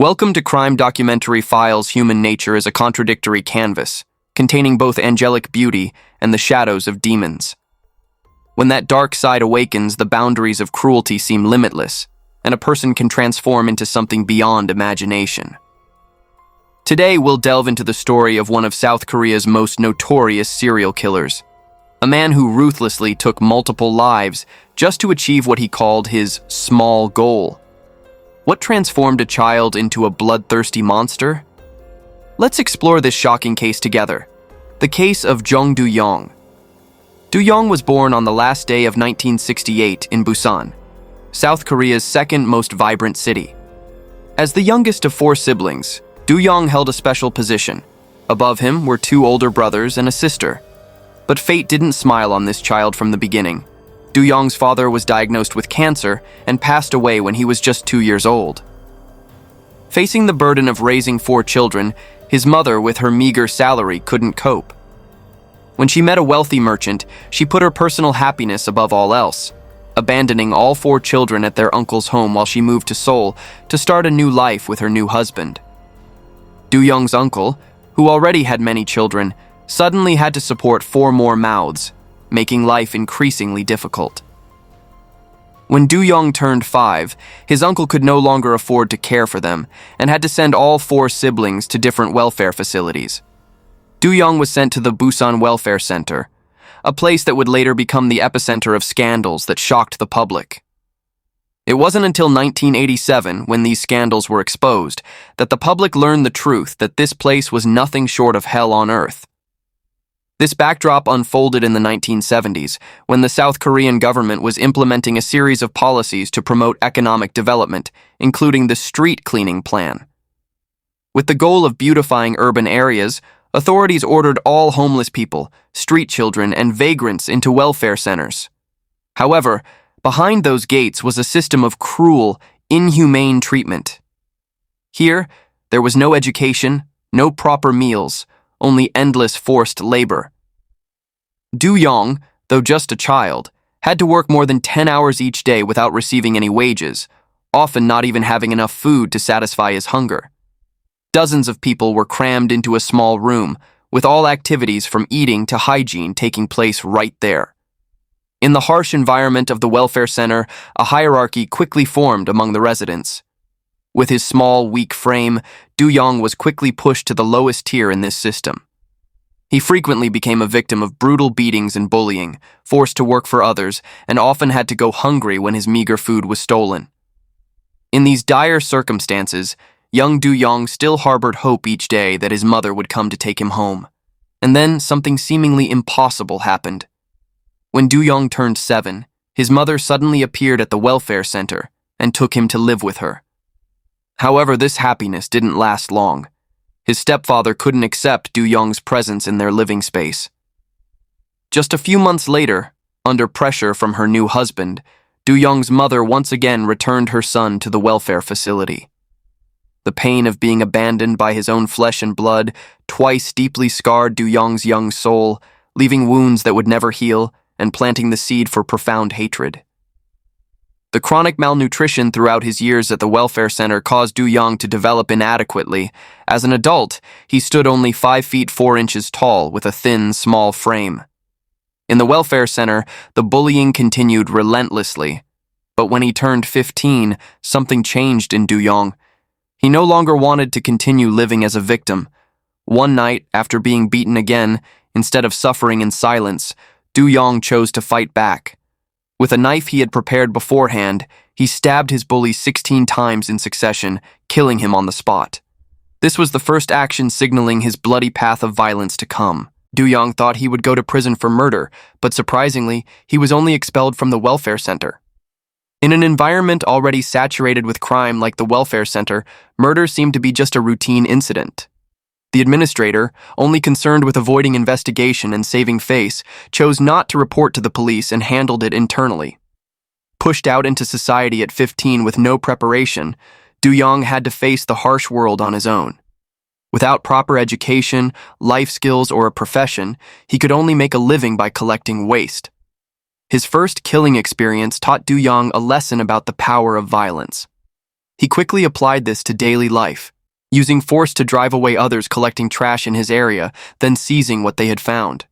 Welcome to Crime Documentary Files. Human nature is a contradictory canvas, containing both angelic beauty and the shadows of demons. When that dark side awakens, the boundaries of cruelty seem limitless, and a person can transform into something beyond imagination. Today, we'll delve into the story of one of South Korea's most notorious serial killers, a man who ruthlessly took multiple lives just to achieve what he called his small goal. What transformed a child into a bloodthirsty monster? Let's explore this shocking case together. The case of Jeong Du-yeong. Du-yeong was born on the last day of 1968 in Busan, South Korea's second most vibrant city. As the youngest of 4 siblings, Du-yeong held a special position. Above him were 2 older brothers and a sister. But fate didn't smile on this child from the beginning. Du-yeong's father was diagnosed with cancer and passed away when he was just 2 years old. Facing the burden of raising 4 children, his mother, with her meager salary, couldn't cope. When she met a wealthy merchant, she put her personal happiness above all else, abandoning all 4 children at their uncle's home while she moved to Seoul to start a new life with her new husband. Du-yeong's uncle, who already had many children, suddenly had to support 4 more mouths, making life increasingly difficult. When Du-yeong turned 5, his uncle could no longer afford to care for them and had to send all 4 siblings to different welfare facilities. Du-yeong was sent to the Busan Welfare Center, a place that would later become the epicenter of scandals that shocked the public. It wasn't until 1987, when these scandals were exposed, that the public learned the truth that this place was nothing short of hell on earth. This backdrop unfolded in the 1970s, when the South Korean government was implementing a series of policies to promote economic development, including the street cleaning plan. With the goal of beautifying urban areas, authorities ordered all homeless people, street children, and vagrants into welfare centers. However, behind those gates was a system of cruel, inhumane treatment. Here, there was no education, no proper meals, only endless forced labor. Du-yeong, though just a child, had to work more than 10 hours each day without receiving any wages, often not even having enough food to satisfy his hunger. Dozens of people were crammed into a small room, with all activities from eating to hygiene taking place right there. In the harsh environment of the welfare center, a hierarchy quickly formed among the residents. With his small, weak frame, Du-yeong was quickly pushed to the lowest tier in this system. He frequently became a victim of brutal beatings and bullying, forced to work for others, and often had to go hungry when his meager food was stolen. In these dire circumstances, young Du-yeong still harbored hope each day that his mother would come to take him home. And then something seemingly impossible happened. When Du-yeong turned 7, his mother suddenly appeared at the welfare center and took him to live with her. However, this happiness didn't last long. His stepfather couldn't accept Du-yeong's presence in their living space. Just a few months later, under pressure from her new husband, Du-yeong's mother once again returned her son to the welfare facility. The pain of being abandoned by his own flesh and blood twice deeply scarred Du-yeong's young soul, leaving wounds that would never heal and planting the seed for profound hatred. The chronic malnutrition throughout his years at the welfare center caused Du-yeong to develop inadequately. As an adult, he stood only 5 feet 4 inches tall with a thin, small frame. In the welfare center, the bullying continued relentlessly. But when he turned 15, something changed in Du-yeong. He no longer wanted to continue living as a victim. One night, after being beaten again, instead of suffering in silence, Du-yeong chose to fight back. With a knife he had prepared beforehand, he stabbed his bully 16 times in succession, killing him on the spot. This was the first action signaling his bloody path of violence to come. Du-yeong thought he would go to prison for murder, but surprisingly, he was only expelled from the welfare center. In an environment already saturated with crime like the welfare center, murder seemed to be just a routine incident. The administrator, only concerned with avoiding investigation and saving face, chose not to report to the police and handled it internally. Pushed out into society at 15 with no preparation, Du-yeong had to face the harsh world on his own. Without proper education, life skills, or a profession, he could only make a living by collecting waste. His first killing experience taught Du-yeong a lesson about the power of violence. He quickly applied this to daily life, using force to drive away others collecting trash in his area, then seizing what they had found.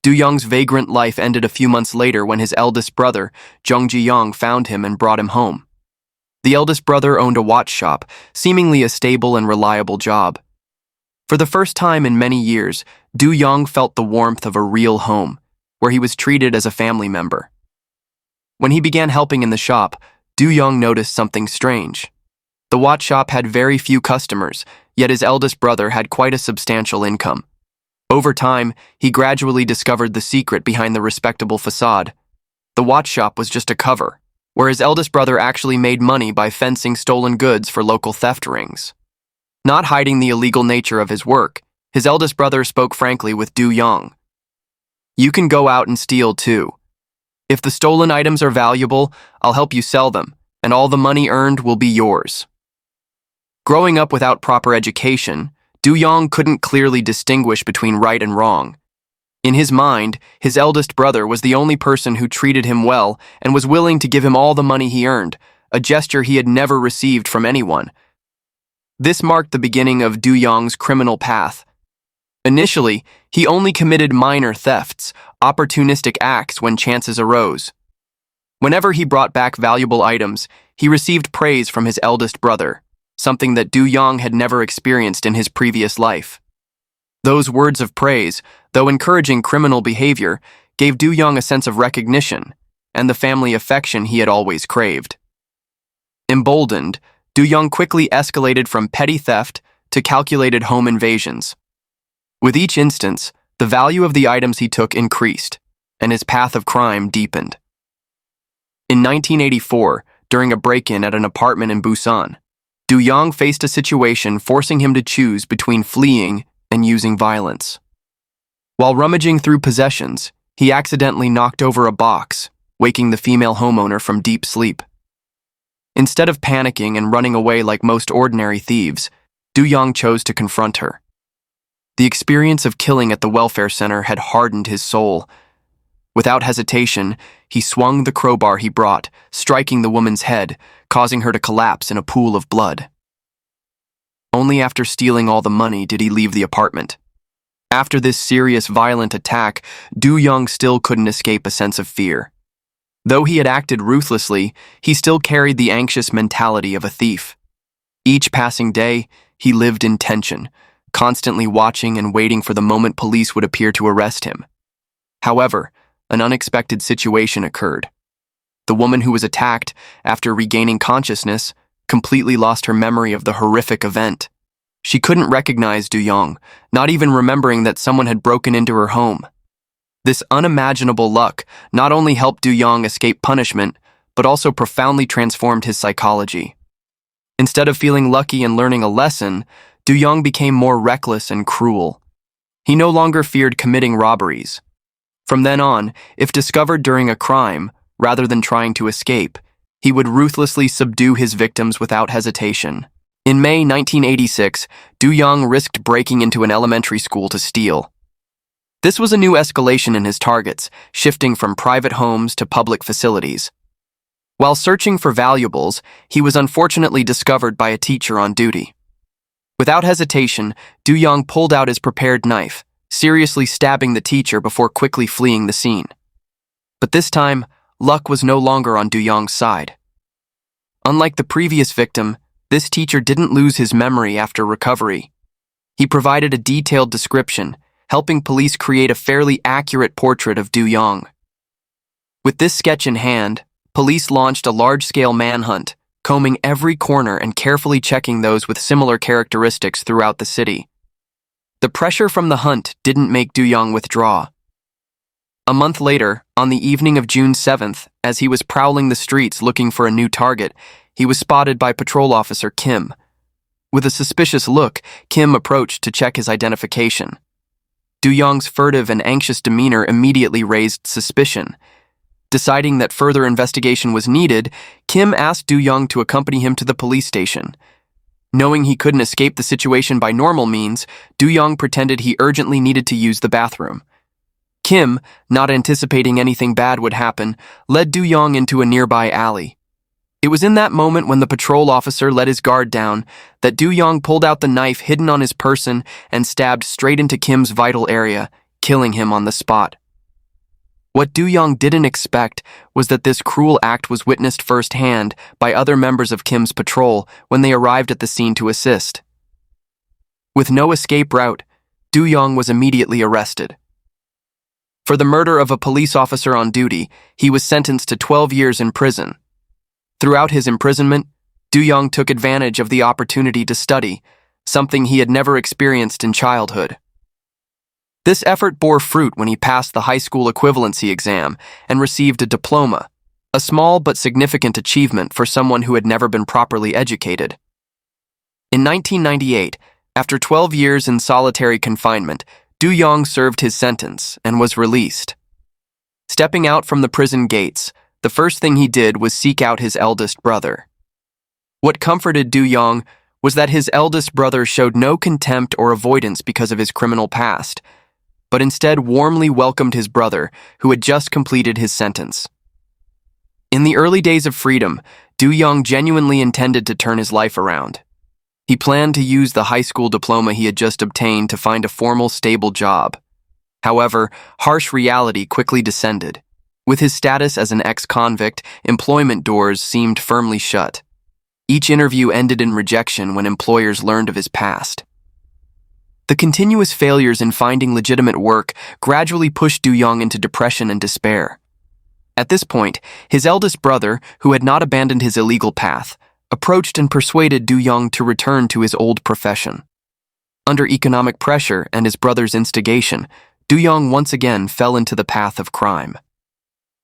Du-yeong's vagrant life ended a few months later when his eldest brother, Jeong, found him and brought him home. The eldest brother owned a watch shop, seemingly a stable and reliable job. For the first time in many years, Du-yeong felt the warmth of a real home, where he was treated as a family member. When he began helping in the shop, Du-yeong noticed something strange. The watch shop had very few customers, yet his eldest brother had quite a substantial income. Over time, he gradually discovered the secret behind the respectable facade. The watch shop was just a cover, where his eldest brother actually made money by fencing stolen goods for local theft rings. Not hiding the illegal nature of his work, his eldest brother spoke frankly with Du-yeong. "You can go out and steal too. If the stolen items are valuable, I'll help you sell them, and all the money earned will be yours." Growing up without proper education, Du-yeong couldn't clearly distinguish between right and wrong. In his mind, his eldest brother was the only person who treated him well and was willing to give him all the money he earned, a gesture he had never received from anyone. This marked the beginning of Du-yeong's criminal path. Initially, he only committed minor thefts, opportunistic acts when chances arose. Whenever he brought back valuable items, he received praise from his eldest brother, something that Du-yeong had never experienced in his previous life. Those words of praise, though encouraging criminal behavior, gave Du-yeong a sense of recognition and the family affection he had always craved. Emboldened, Du-yeong quickly escalated from petty theft to calculated home invasions. With each instance, the value of the items he took increased, and his path of crime deepened. In 1984, during a break-in at an apartment in Busan, Du-yeong faced a situation forcing him to choose between fleeing and using violence. While rummaging through possessions, he accidentally knocked over a box, waking the female homeowner from deep sleep. Instead of panicking and running away like most ordinary thieves, Du-yeong chose to confront her. The experience of killing at the welfare center had hardened his soul. Without hesitation, he swung the crowbar he brought, striking the woman's head, causing her to collapse in a pool of blood. Only after stealing all the money did he leave the apartment. After this serious, violent attack, Du-yeong still couldn't escape a sense of fear. Though he had acted ruthlessly, he still carried the anxious mentality of a thief. Each passing day, he lived in tension, constantly watching and waiting for the moment police would appear to arrest him. However, an unexpected situation occurred. The woman who was attacked, after regaining consciousness, completely lost her memory of the horrific event. She couldn't recognize Du-yeong, not even remembering that someone had broken into her home. This unimaginable luck not only helped Du-yeong escape punishment, but also profoundly transformed his psychology. Instead of feeling lucky and learning a lesson, Du-yeong became more reckless and cruel. He no longer feared committing robberies. From then on, if discovered during a crime, rather than trying to escape, he would ruthlessly subdue his victims without hesitation. In May 1986, Du-yeong risked breaking into an elementary school to steal. This was a new escalation in his targets, shifting from private homes to public facilities. While searching for valuables, he was unfortunately discovered by a teacher on duty. Without hesitation, Du-yeong pulled out his prepared knife, seriously stabbing the teacher before quickly fleeing the scene. But this time, luck was no longer on Du-yeong's side. Unlike the previous victim, this teacher didn't lose his memory after recovery. He provided a detailed description, helping police create a fairly accurate portrait of Du-yeong. With this sketch in hand, police launched a large-scale manhunt, combing every corner and carefully checking those with similar characteristics throughout the city. The pressure from the hunt didn't make Du-yeong withdraw. A month later, on the evening of June 7th, as he was prowling the streets looking for a new target, he was spotted by patrol officer Kim. With a suspicious look, Kim approached to check his identification. Du-yeong's furtive and anxious demeanor immediately raised suspicion. Deciding that further investigation was needed, Kim asked Du-yeong to accompany him to the police station. Knowing he couldn't escape the situation by normal means, Du-yeong pretended he urgently needed to use the bathroom. Kim, not anticipating anything bad would happen, led Du-yeong into a nearby alley. It was in that moment when the patrol officer let his guard down that Du-yeong pulled out the knife hidden on his person and stabbed straight into Kim's vital area, killing him on the spot. What Du-yeong didn't expect was that this cruel act was witnessed firsthand by other members of Kim's patrol when they arrived at the scene to assist. With no escape route, Du-yeong was immediately arrested. For the murder of a police officer on duty, he was sentenced to 12 years in prison. Throughout his imprisonment, Du-yeong took advantage of the opportunity to study, something he had never experienced in childhood. This effort bore fruit when he passed the high school equivalency exam and received a diploma, a small but significant achievement for someone who had never been properly educated. In 1998, after 12 years in solitary confinement, Du-yeong served his sentence and was released. Stepping out from the prison gates, the first thing he did was seek out his eldest brother. What comforted Du-yeong was that his eldest brother showed no contempt or avoidance because of his criminal past, but instead warmly welcomed his brother, who had just completed his sentence. In the early days of freedom, Du-yeong genuinely intended to turn his life around. He planned to use the high school diploma he had just obtained to find a formal, stable job. However, harsh reality quickly descended. With his status as an ex-convict, employment doors seemed firmly shut. Each interview ended in rejection when employers learned of his past. The continuous failures in finding legitimate work gradually pushed Du-yeong into depression and despair. At this point, his eldest brother, who had not abandoned his illegal path, approached and persuaded Du-yeong to return to his old profession. Under economic pressure and his brother's instigation, Du-yeong once again fell into the path of crime.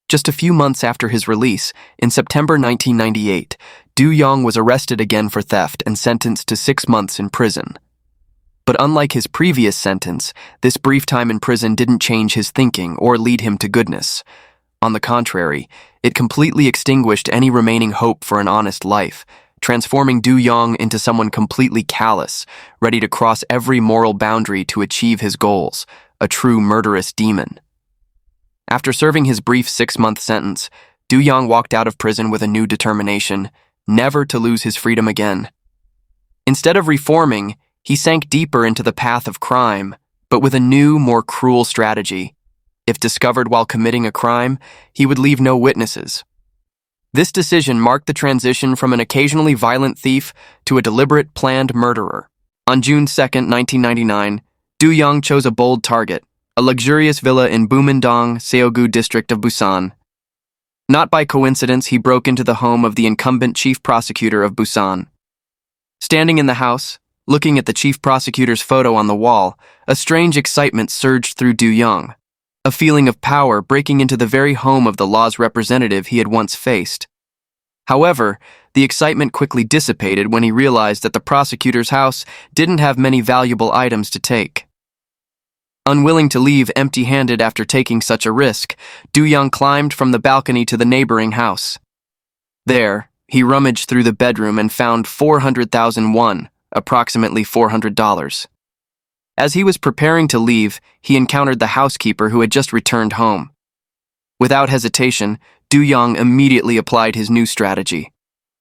Just a few months after his release, in September 1998, Du-yeong was arrested again for theft and sentenced to 6 months in prison. But unlike his previous sentence, this brief time in prison didn't change his thinking or lead him to goodness. On the contrary, it completely extinguished any remaining hope for an honest life, transforming Du-yeong into someone completely callous, ready to cross every moral boundary to achieve his goals, a true murderous demon. After serving his brief 6-month sentence, Du-yeong walked out of prison with a new determination, never to lose his freedom again. Instead of reforming, he sank deeper into the path of crime, but with a new, more cruel strategy. If discovered while committing a crime, he would leave no witnesses. This decision marked the transition from an occasionally violent thief to a deliberate, planned murderer. On June 2, 1999, Du-yeong chose a bold target, a luxurious villa in Bumindong, Seogu district of Busan. Not by coincidence, he broke into the home of the incumbent chief prosecutor of Busan. Standing in the house, looking at the chief prosecutor's photo on the wall, a strange excitement surged through Du-yeong, a feeling of power breaking into the very home of the law's representative he had once faced. However, the excitement quickly dissipated when he realized that the prosecutor's house didn't have many valuable items to take. Unwilling to leave empty-handed after taking such a risk, Du-yeong climbed from the balcony to the neighboring house. There, he rummaged through the bedroom and found 400,000 won, approximately $400. As he was preparing to leave, he encountered the housekeeper who had just returned home. Without hesitation, Du-yeong immediately applied his new strategy.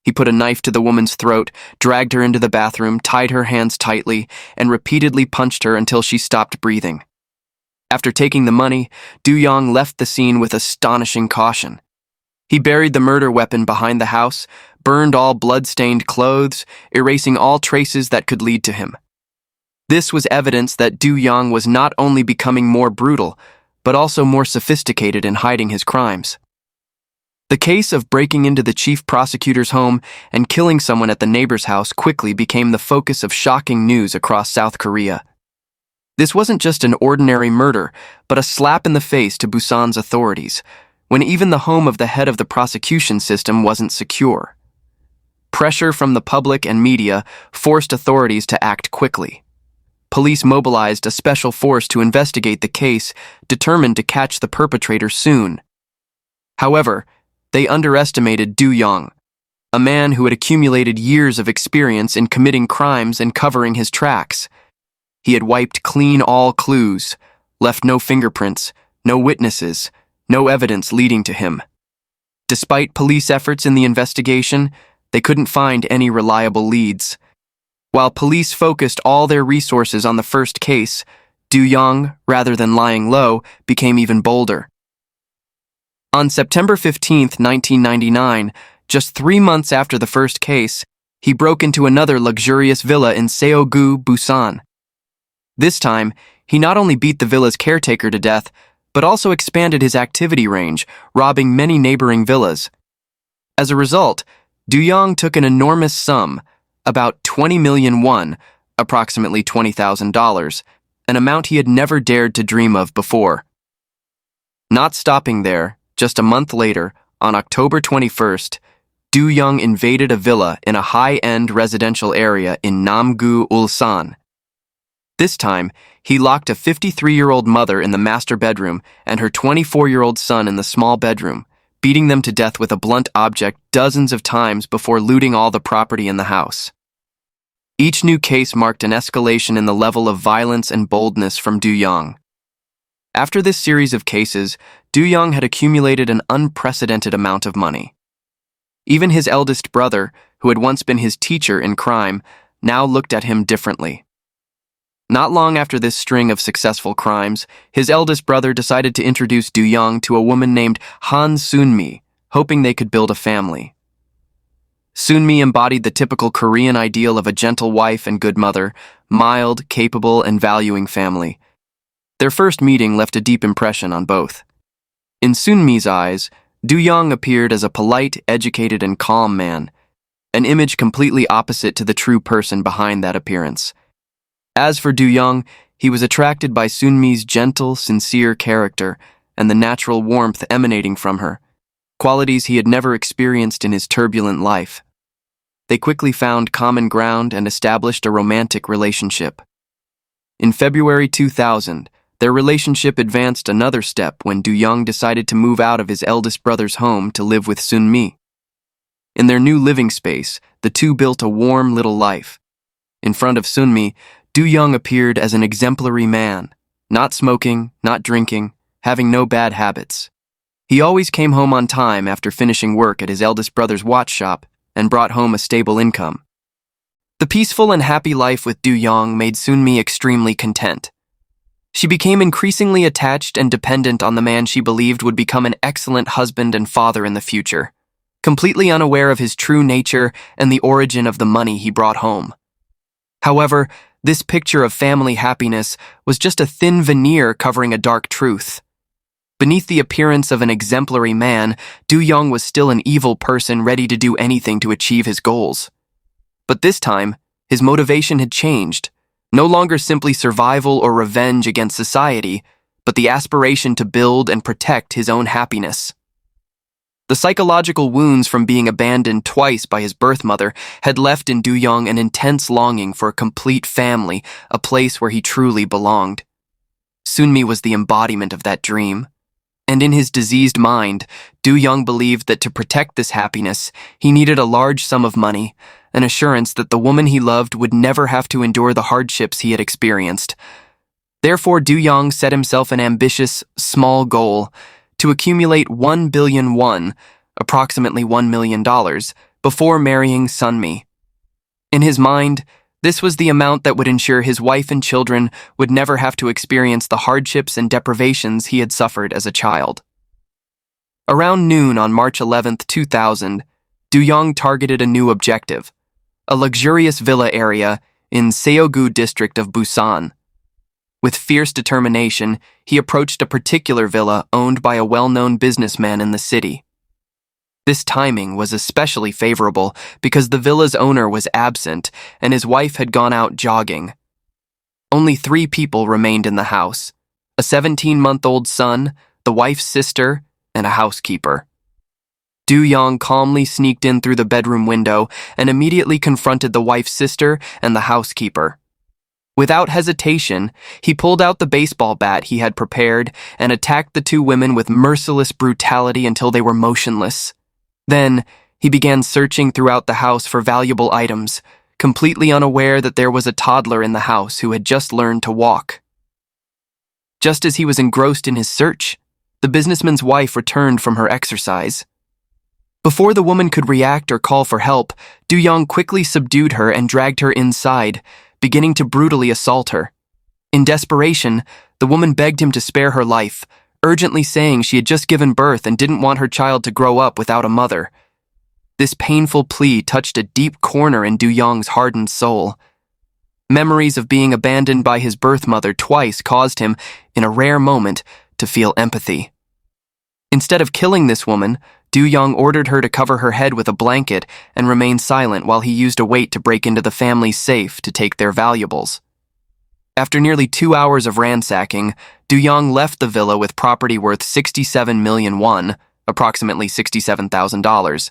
He put a knife to the woman's throat, dragged her into the bathroom, tied her hands tightly, and repeatedly punched her until she stopped breathing. After taking the money, Du-yeong left the scene with astonishing caution. He buried the murder weapon behind the house, burned all blood-stained clothes, erasing all traces that could lead to him. This was evidence that Du-yeong was not only becoming more brutal, but also more sophisticated in hiding his crimes. The case of breaking into the chief prosecutor's home and killing someone at the neighbor's house quickly became the focus of shocking news across South Korea. This wasn't just an ordinary murder, but a slap in the face to Busan's authorities, when even the home of the head of the prosecution system wasn't secure. Pressure from the public and media forced authorities to act quickly. Police mobilized a special force to investigate the case, determined to catch the perpetrator soon. However, they underestimated Du-yeong, a man who had accumulated years of experience in committing crimes and covering his tracks. He had wiped clean all clues, left no fingerprints, no witnesses, no evidence leading to him. Despite police efforts in the investigation, they couldn't find any reliable leads. While police focused all their resources on the first case, Du-yeong, rather than lying low, became even bolder. On September 15, 1999, just 3 months after the first case, he broke into another luxurious villa in Seogu, Busan. This time, he not only beat the villa's caretaker to death, but also expanded his activity range, robbing many neighboring villas. As a result, Du-yeong took an enormous sum, about 20 million won, approximately $20,000, an amount he had never dared to dream of before. Not stopping there, just a month later, on October 21st, Du-yeong invaded a villa in a high-end residential area in Namgu, Ulsan. This time, he locked a 53-year-old mother in the master bedroom and her 24-year-old son in the small bedroom, beating them to death with a blunt object dozens of times before looting all the property in the house. Each new case marked an escalation in the level of violence and boldness from Du-yeong. After this series of cases, Du-yeong had accumulated an unprecedented amount of money. Even his eldest brother, who had once been his teacher in crime, now looked at him differently. Not long after this string of successful crimes, his eldest brother decided to introduce Du-yeong to a woman named Sunmi, hoping they could build a family. Sunmi embodied the typical Korean ideal of a gentle wife and good mother, mild, capable, and valuing family. Their first meeting left a deep impression on both. In Sunmi's eyes, Du-yeong appeared as a polite, educated, and calm man, an image completely opposite to the true person behind that appearance. As for Du-yeong, he was attracted by Sunmi's gentle, sincere character and the natural warmth emanating from her, qualities he had never experienced in his turbulent life. They quickly found common ground and established a romantic relationship. In February 2000, their relationship advanced another step when Du-yeong decided to move out of his eldest brother's home to live with Sunmi. In their new living space, the two built a warm little life. In front of Sunmi, Du-yeong appeared as an exemplary man, not smoking, not drinking, having no bad habits. He always came home on time after finishing work at his eldest brother's watch shop and brought home a stable income. The peaceful and happy life with Du-yeong made Sunmi extremely content. She became increasingly attached and dependent on the man she believed would become an excellent husband and father in the future, completely unaware of his true nature and the origin of the money he brought home. However, this picture of family happiness was just a thin veneer covering a dark truth. Beneath the appearance of an exemplary man, Du-yeong was still an evil person ready to do anything to achieve his goals. But this time, his motivation had changed. No longer simply survival or revenge against society, but the aspiration to build and protect his own happiness. The psychological wounds from being abandoned twice by his birth mother had left in Du-yeong an intense longing for a complete family, a place where he truly belonged. Sunmi was the embodiment of that dream. And in his diseased mind, Du-yeong believed that to protect this happiness, he needed a large sum of money, an assurance that the woman he loved would never have to endure the hardships he had experienced. Therefore, Du-yeong set himself an ambitious, small goal to accumulate 1 billion won, approximately $1 million, before marrying Sunmi. In his mind, this was the amount that would ensure his wife and children would never have to experience the hardships and deprivations he had suffered as a child. Around noon on March 11, 2000, Du-yeong targeted a new objective, a luxurious villa area in Seogu district of Busan. With fierce determination, he approached a particular villa owned by a well-known businessman in the city. This timing was especially favorable because the villa's owner was absent and his wife had gone out jogging. Only 3 people remained in the house: a 17-month-old son, the wife's sister, and a housekeeper. Du-yeong calmly sneaked in through the bedroom window and immediately confronted the wife's sister and the housekeeper. Without hesitation, he pulled out the baseball bat he had prepared and attacked the 2 women with merciless brutality until they were motionless. Then, he began searching throughout the house for valuable items, completely unaware that there was a toddler in the house who had just learned to walk. Just as he was engrossed in his search, the businessman's wife returned from her exercise. Before the woman could react or call for help, Du-yeong quickly subdued her and dragged her inside, beginning to brutally assault her. In desperation, the woman begged him to spare her life, urgently saying she had just given birth and didn't want her child to grow up without a mother. This painful plea touched a deep corner in Du-yeong's hardened soul. Memories of being abandoned by his birth mother twice caused him, in a rare moment, to feel empathy. Instead of killing this woman, Du-yeong ordered her to cover her head with a blanket and remain silent while he used a weight to break into the family's safe to take their valuables. After nearly 2 hours of ransacking, Du-yeong left the villa with property worth 67 million won, approximately $67,000.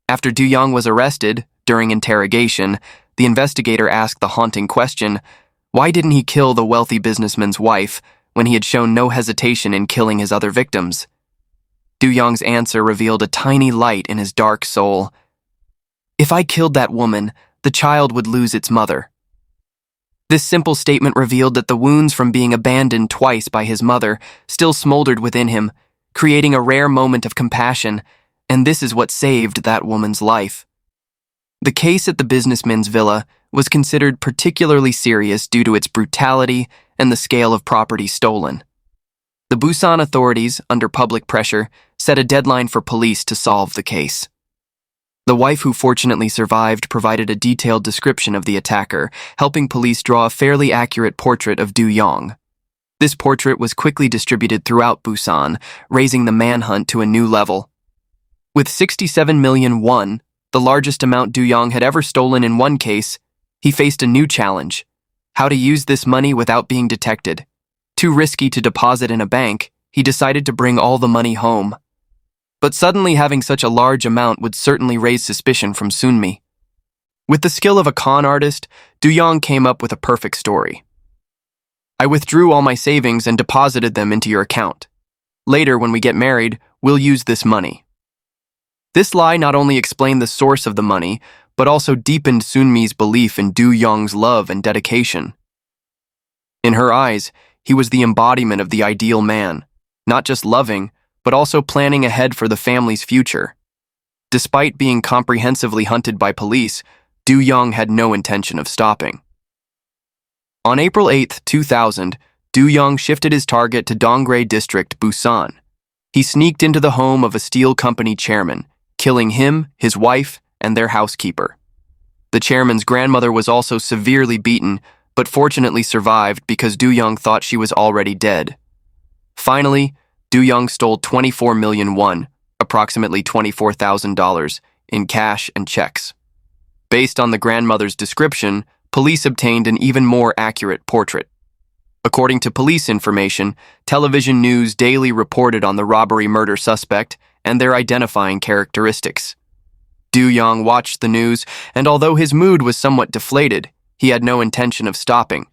After Du-yeong was arrested, during interrogation, the investigator asked the haunting question, why didn't he kill the wealthy businessman's wife when he had shown no hesitation in killing his other victims? Du-yeong's answer revealed a tiny light in his dark soul. If I killed that woman, the child would lose its mother. This simple statement revealed that the wounds from being abandoned twice by his mother still smoldered within him, creating a rare moment of compassion, and this is what saved that woman's life. The case at the businessman's villa was considered particularly serious due to its brutality and the scale of property stolen. The Busan authorities, under public pressure, set a deadline for police to solve the case. The wife who fortunately survived provided a detailed description of the attacker, helping police draw a fairly accurate portrait of Du-yeong. This portrait was quickly distributed throughout Busan, raising the manhunt to a new level. With 67 million won, the largest amount Du-yeong had ever stolen in one case, he faced a new challenge: how to use this money without being detected. Too risky to deposit in a bank, he decided to bring all the money home. But suddenly having such a large amount would certainly raise suspicion from Sunmi. With the skill of a con artist, Du-yeong came up with a perfect story. I withdrew all my savings and deposited them into your account. Later, when we get married, we'll use this money. This lie not only explained the source of the money, but also deepened Sunmi's belief in Du-yeong's love and dedication. In her eyes, he was the embodiment of the ideal man, not just loving, but also planning ahead for the family's future. Despite being comprehensively hunted by police, Du-yeong had no intention of stopping. On April 8, 2000, Du-yeong shifted his target to Dongdae District, Busan. He sneaked into the home of a steel company chairman, killing him, his wife, and their housekeeper. The chairman's grandmother was also severely beaten, but fortunately survived because Du-yeong thought she was already dead. Finally, Du-yeong stole 24 million won, approximately $24,000, in cash and checks. Based on the grandmother's description, police obtained an even more accurate portrait. According to police information, television news daily reported on the robbery-murder suspect and their identifying characteristics. Du-yeong watched the news, and although his mood was somewhat deflated, he had no intention of stopping.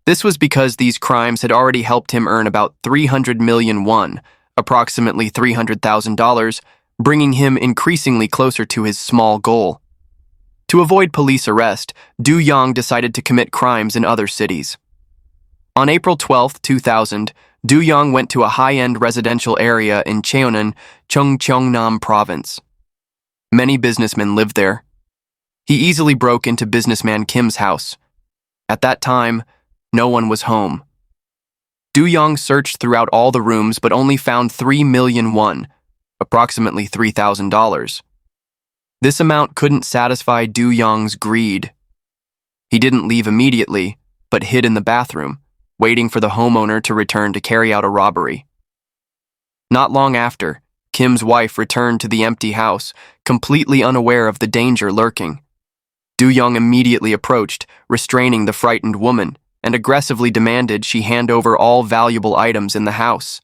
This was because these crimes had already helped him earn about 300 million won, approximately $300,000, bringing him increasingly closer to his small goal. To avoid police arrest, Du-yeong decided to commit crimes in other cities. On April 12, 2000, Du-yeong went to a high-end residential area in Cheonan, Gyeongnam Province. Many businessmen lived there. He easily broke into businessman Kim's house. At that time, no one was home. Du-yeong searched throughout all the rooms but only found 3 million won, approximately $3,000. This amount couldn't satisfy Du-yeong's greed. He didn't leave immediately, but hid in the bathroom, waiting for the homeowner to return to carry out a robbery. Not long after, Kim's wife returned to the empty house, completely unaware of the danger lurking. Du-yeong immediately approached, restraining the frightened woman, and aggressively demanded she hand over all valuable items in the house.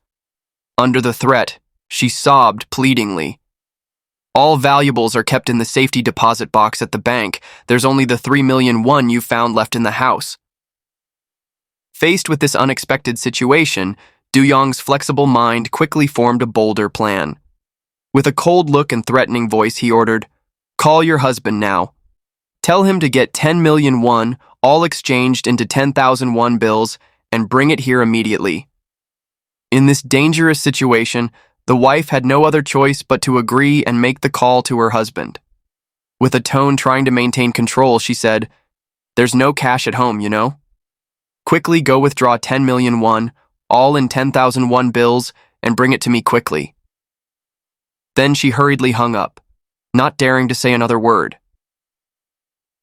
Under the threat, she sobbed pleadingly. All valuables are kept in the safety deposit box at the bank. There's only the 3 million won you found left in the house. Faced with this unexpected situation, Du-yeong's flexible mind quickly formed a bolder plan. With a cold look and threatening voice, he ordered, "Call your husband now. Tell him to get 10 million won, all exchanged into 10,000 won bills, and bring it here immediately." In this dangerous situation, The wife had no other choice but to agree and make the call to her husband. With a tone trying to maintain control, she said, "There's no cash at home, you know? Quickly go withdraw 10 million won, all in 10,000 won bills, and bring it to me quickly." Then she hurriedly hung up, not daring to say another word.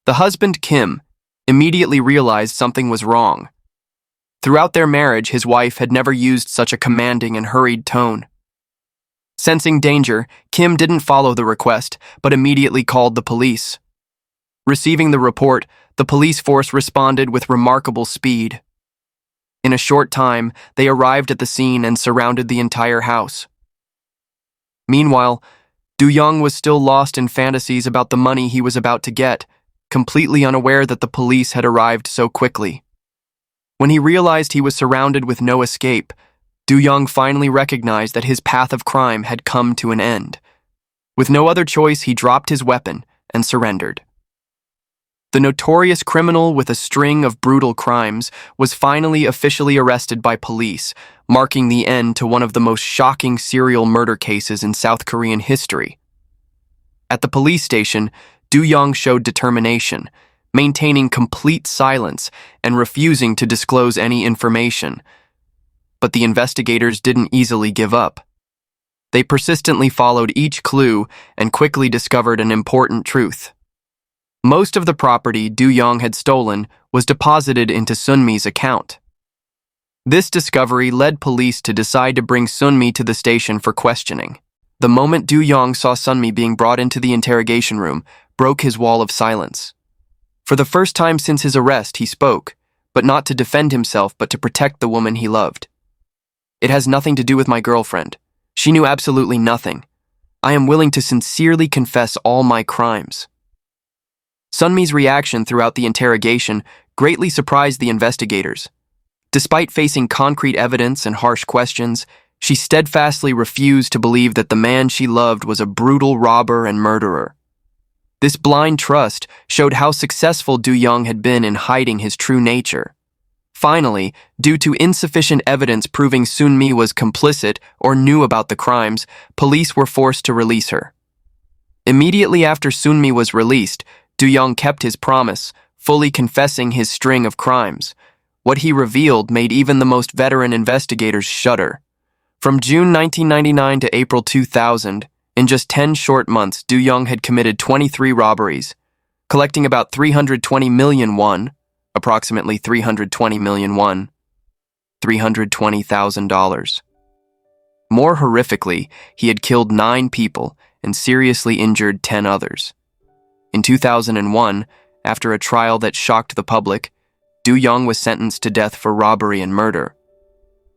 The husband, Kim, immediately realized something was wrong. Throughout their marriage, his wife had never used such a commanding and hurried tone. Sensing danger, Kim didn't follow the request, but immediately called the police. Receiving the report, the police force responded with remarkable speed. In a short time, they arrived at the scene and surrounded the entire house. Meanwhile, Du-yeong was still lost in fantasies about the money he was about to get, completely unaware that the police had arrived so quickly. When he realized he was surrounded with no escape, Du-yeong finally recognized that his path of crime had come to an end. With no other choice, he dropped his weapon and surrendered. The notorious criminal with a string of brutal crimes was finally officially arrested by police, marking the end to one of the most shocking serial murder cases in South Korean history. At the police station, Du-yeong showed determination, maintaining complete silence and refusing to disclose any information. But the investigators didn't easily give up. They persistently followed each clue and quickly discovered an important truth. Most of the property Du-yeong had stolen was deposited into Sunmi's account. This discovery led police to decide to bring Sunmi to the station for questioning. The moment Du-yeong saw Sunmi being brought into the interrogation room, broke his wall of silence. For the first time since his arrest, he spoke, but not to defend himself but to protect the woman he loved. "It has nothing to do with my girlfriend. She knew absolutely nothing. I am willing to sincerely confess all my crimes." Sunmi's reaction throughout the interrogation greatly surprised the investigators. Despite facing concrete evidence and harsh questions, she steadfastly refused to believe that the man she loved was a brutal robber and murderer. This blind trust showed how successful Du-yeong had been in hiding his true nature. Finally, due to insufficient evidence proving Sunmi was complicit or knew about the crimes, police were forced to release her. Immediately after Sunmi was released, Du-yeong kept his promise, fully confessing his string of crimes. What he revealed made even the most veteran investigators shudder. From June 1999 to April 2000, in just 10 short months, Du-yeong had committed 23 robberies, collecting about 320 million won, approximately 320 million won, $320,000. More horrifically, he had killed 9 people and seriously injured 10 others. In 2001, after a trial that shocked the public, Du-yeong was sentenced to death for robbery and murder.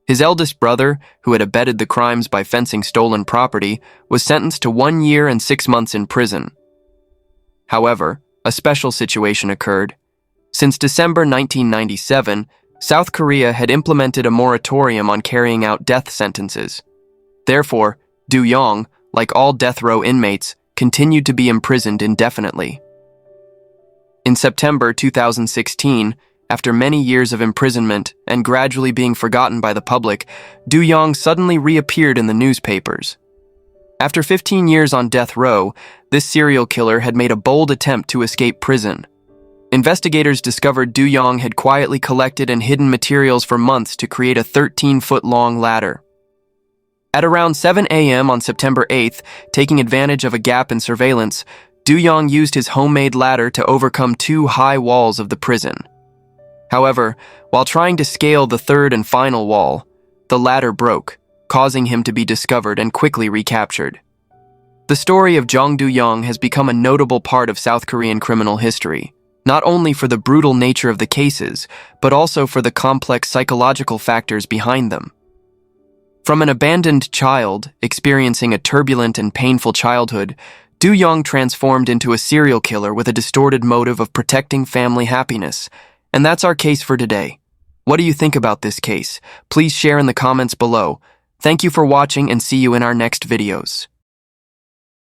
His eldest brother, who had abetted the crimes by fencing stolen property, was sentenced to 1 year and 6 months in prison. However, a special situation occurred. Since December 1997, South Korea had implemented a moratorium on carrying out death sentences. Therefore, Du-yeong, like all death row inmates, continued to be imprisoned indefinitely. In September 2016, after many years of imprisonment and gradually being forgotten by the public, Du-yeong suddenly reappeared in the newspapers. After 15 years on death row, this serial killer had made a bold attempt to escape prison. Investigators discovered Du-yeong had quietly collected and hidden materials for months to create a 13-foot-long ladder. At around 7 a.m. on September 8th, taking advantage of a gap in surveillance, Du-yeong used his homemade ladder to overcome 2 high walls of the prison. However, while trying to scale the third and final wall, the ladder broke, causing him to be discovered and quickly recaptured. The story of Jeong Du-yeong has become a notable part of South Korean criminal history, not only for the brutal nature of the cases, but also for the complex psychological factors behind them. From an abandoned child experiencing a turbulent and painful childhood, Du-yeong transformed into a serial killer with a distorted motive of protecting family happiness. And that's our case for today. What do you think about this case? Please share in the comments below. Thank you for watching and see you in our next videos.